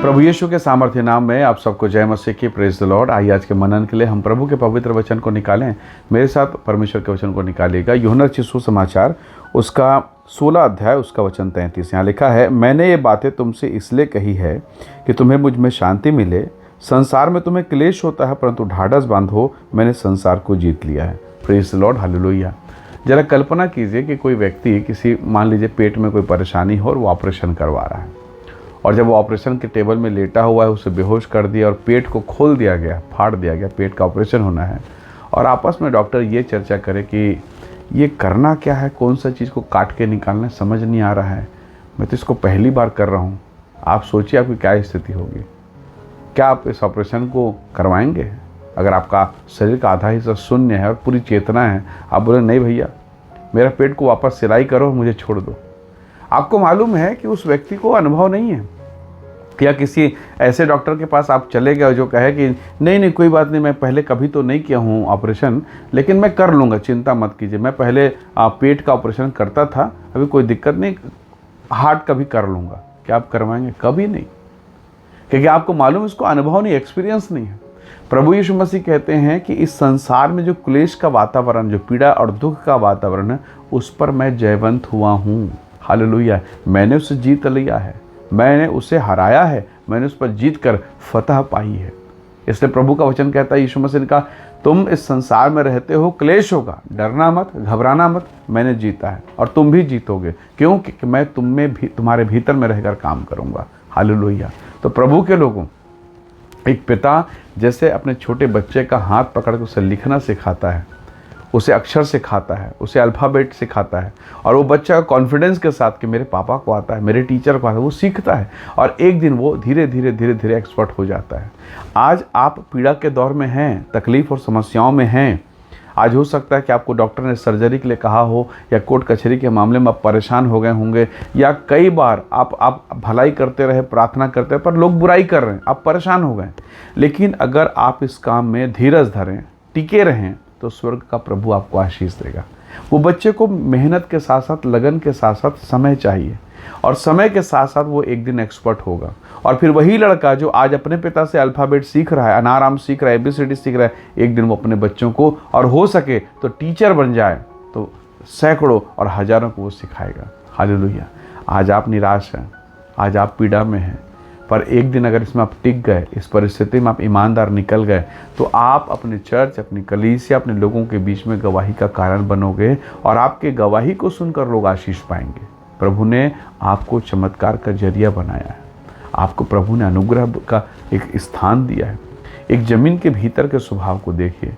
प्रभु यीशु के सामर्थ्य नाम में आप सबको जय मसीह की, प्रेज द लॉर्ड। आइए आज के मनन के लिए हम प्रभु के पवित्र वचन को निकालें। मेरे साथ परमेश्वर के वचन को निकालिएगा। यूहन्ना रचित सुसमाचार उसका 16 अध्याय उसका वचन 33। यहाँ लिखा है, मैंने ये बातें तुमसे इसलिए कही है कि तुम्हें मुझ में शांति मिले। संसार में तुम्हें क्लेश होता है, परंतु ढाढ़स बांधो, मैंने संसार को जीत लिया है। Praise the Lord, hallelujah. जरा कल्पना कीजिए कि कोई व्यक्ति किसी, मान लीजिए पेट में कोई परेशानी हो और वो ऑपरेशन करवा रहा है, और जब वो ऑपरेशन के टेबल में लेटा हुआ है उसे बेहोश कर दिया और पेट को खोल दिया गया, फाड़ दिया गया, पेट का ऑपरेशन होना है, और आपस में डॉक्टर ये चर्चा करे कि ये करना क्या है, कौन सा चीज़ को काट के निकालना है, समझ नहीं आ रहा है, मैं तो इसको पहली बार कर रहा हूँ। आप सोचिए आपकी क्या स्थिति होगी। क्या आप इस ऑपरेशन को करवाएंगे? अगर आपका शरीर का आधा हिस्सा शून्य है और पूरी चेतना है, आप बोले नहीं भैया मेरा पेट को वापस सिलाई करो, मुझे छोड़ दो। आपको मालूम है कि उस व्यक्ति को अनुभव नहीं है। या किसी ऐसे डॉक्टर के पास आप चले गए जो कहे कि नहीं कोई बात नहीं, मैं पहले कभी तो नहीं किया हूँ ऑपरेशन, लेकिन मैं कर लूँगा, चिंता मत कीजिए, मैं पहले पेट का ऑपरेशन करता था, अभी कोई दिक्कत नहीं, हार्ट का भी कर लूँगा। क्या आप करवाएंगे? कभी नहीं, क्योंकि आपको मालूम इसको अनुभव नहीं, एक्सपीरियंस नहीं है। प्रभु यीशु मसीह कहते हैं कि इस संसार में जो क्लेश का वातावरण, जो पीड़ा और दुख का वातावरण है, उस पर मैं जयवंत हुआ हूँ। हालेलुया। मैंने उसे जीत लिया है, मैंने उसे हराया है, मैंने उस पर जीत कर फतह पाई है। इसलिए प्रभु का वचन कहता है, यीशु मसीह ने कहा, तुम इस संसार में रहते हो, क्लेश होगा, डरना मत, घबराना मत, मैंने जीता है और तुम भी जीतोगे, क्योंकि मैं तुम में भी, तुम्हारे भीतर में रहकर काम करूँगा। हालेलुया। तो प्रभु के लोगों, एक पिता जैसे अपने छोटे बच्चे का हाथ पकड़ कर उसे लिखना सिखाता है, उसे अक्षर सिखाता है, उसे अल्फ़ाबेट सिखाता है, और वो बच्चा कॉन्फिडेंस के साथ कि मेरे पापा को आता है, मेरे टीचर को आता है, वो सीखता है और एक दिन वो धीरे धीरे एक्सपर्ट हो जाता है। आज आप पीड़ा के दौर में हैं, तकलीफ़ और समस्याओं में हैं। आज हो सकता है कि आपको डॉक्टर ने सर्जरी के लिए कहा हो, या कोर्ट कचहरी के मामले में आप परेशान हो गए होंगे, या कई बार आप भलाई करते रहे, प्रार्थना करते रहे, पर लोग बुराई कर रहे हैं, आप परेशान हो गए। लेकिन अगर आप इस काम में धीरज धरें, टिके रहें, तो स्वर्ग का प्रभु आपको आशीष देगा। वो बच्चे को मेहनत के साथ साथ, लगन के साथ साथ समय चाहिए, और समय के साथ साथ वो एक दिन एक्सपर्ट होगा। और फिर वही लड़का जो आज अपने पिता से अल्फ़ाबेट सीख रहा है, अनाराम सीख रहा है, ABCD सीख रहा है, एक दिन वो अपने बच्चों को, और हो सके तो टीचर बन जाए, तो सैकड़ों और हज़ारों को वो सिखाएगा। हालेलुया। आज आप निराश हैं, आज आप पीड़ा में हैं, पर एक दिन अगर इसमें आप टिक गए, इस परिस्थिति में आप ईमानदार निकल गए, तो आप अपने चर्च, अपनी कलीसिया, अपने लोगों के बीच में गवाही का कारण बनोगे, और आपके गवाही को सुनकर लोग आशीष पाएंगे। प्रभु ने आपको चमत्कार का जरिया बनाया है, आपको प्रभु ने अनुग्रह का एक स्थान दिया है। एक ज़मीन के भीतर के स्वभाव को देखिए।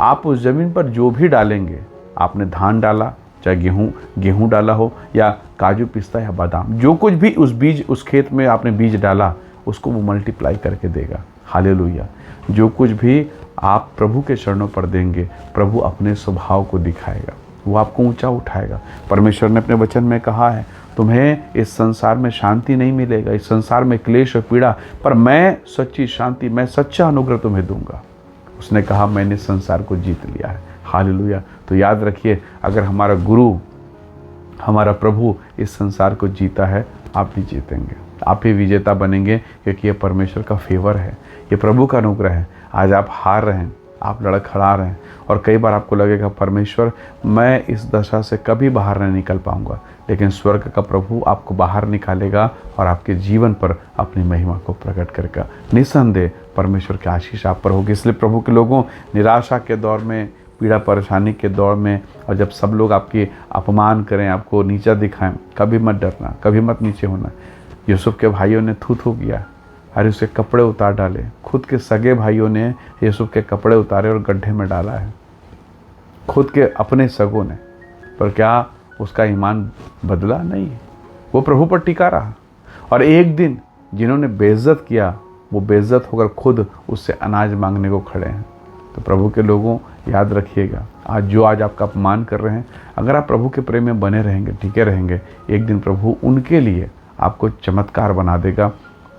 आप उस ज़मीन पर जो भी डालेंगे, आपने धान डाला, चाहे गेहूँ डाला हो, या काजू, पिस्ता या बादाम, जो कुछ भी उस खेत में आपने बीज डाला, उसको वो मल्टीप्लाई करके देगा। हालेलुया। जो कुछ भी आप प्रभु के चरणों पर देंगे, प्रभु अपने स्वभाव को दिखाएगा, वो आपको ऊंचा उठाएगा। परमेश्वर ने अपने वचन में कहा है, तुम्हें इस संसार में शांति नहीं मिलेगा, इस संसार में क्लेश और पीड़ा, पर मैं सच्ची शांति, मैं सच्चा अनुग्रह तुम्हें दूंगा। उसने कहा, मैंने संसार को जीत लिया है। हालेलुया। तो याद रखिए, अगर हमारा गुरु, हमारा प्रभु इस संसार को जीता है, आप भी जीतेंगे, आप भी विजेता बनेंगे, क्योंकि ये परमेश्वर का फेवर है, ये प्रभु का अनुग्रह है। आज आप हार रहे हैं, आप लड़खड़ा रहे हैं, और कई बार आपको लगेगा, परमेश्वर मैं इस दशा से कभी बाहर नहीं निकल पाऊंगा, लेकिन स्वर्ग का प्रभु आपको बाहर निकालेगा और आपके जीवन पर अपनी महिमा को प्रकट करेगा। निस्संदेह परमेश्वर की आशीष आप पर होगी। इसलिए प्रभु के लोगों, निराशा के दौर में, पीड़ा परेशानी के दौर में, और जब सब लोग आपकी अपमान करें, आपको नीचा दिखाएं, कभी मत डरना, कभी मत नीचे होना। यूसुफ के भाइयों ने थू किया, अरे उसके कपड़े उतार डाले। खुद के सगे भाइयों ने यूसुफ के कपड़े उतारे और गड्ढे में डाला है, खुद के अपने सगों ने, पर क्या उसका ईमान बदला? नहीं, वो प्रभु पर टिका रहा। और एक दिन जिन्होंने बेइज्जत किया, वो बेइज्जत होकर खुद उससे अनाज मांगने को खड़े हैं। तो प्रभु के लोगों, याद रखिएगा, आज आपका अपमान कर रहे हैं, अगर आप प्रभु के प्रेम में बने रहेंगे, टिके रहेंगे, एक दिन प्रभु उनके लिए आपको चमत्कार बना देगा,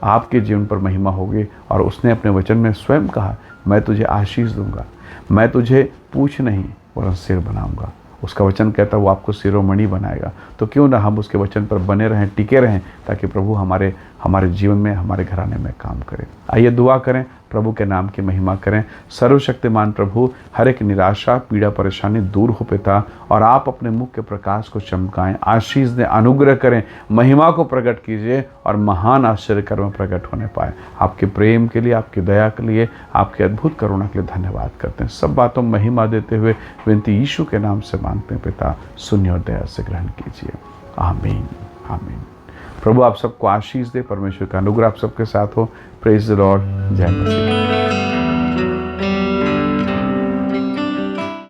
आपके जीवन पर महिमा होगी। और उसने अपने वचन में स्वयं कहा, मैं तुझे आशीष दूंगा, मैं तुझे पूछ नहीं वरन सिर बनाऊंगा। उसका वचन कहता है वो आपको शिरोमणि बनाएगा। तो क्यों ना हम उसके वचन पर बने रहें, टिके रहें, ताकि प्रभु हमारे जीवन में, हमारे घराने में काम करे। आइए दुआ करें, प्रभु के नाम की महिमा करें। सर्वशक्तिमान प्रभु, हर एक निराशा, पीड़ा, परेशानी दूर हो पिता, और आप अपने मुख के प्रकाश को चमकाएं, आशीष दें, अनुग्रह करें, महिमा को प्रकट कीजिए और महान आश्चर्य कर्म प्रकट होने पाए। आपके प्रेम के लिए, आपकी दया के लिए, आपके अद्भुत करुणा के लिए धन्यवाद करते हैं। सब बातों में महिमा देते हुए विनती यीशु के नाम से मांगते हैं पिता, सुनिए और दया से ग्रहण कीजिए। आमीन, आमीन। प्रभु आप सबको आशीष दे, परमेश्वर का अनुग्रह आप सबके साथ हो। Praise the Lord. जय मसीह।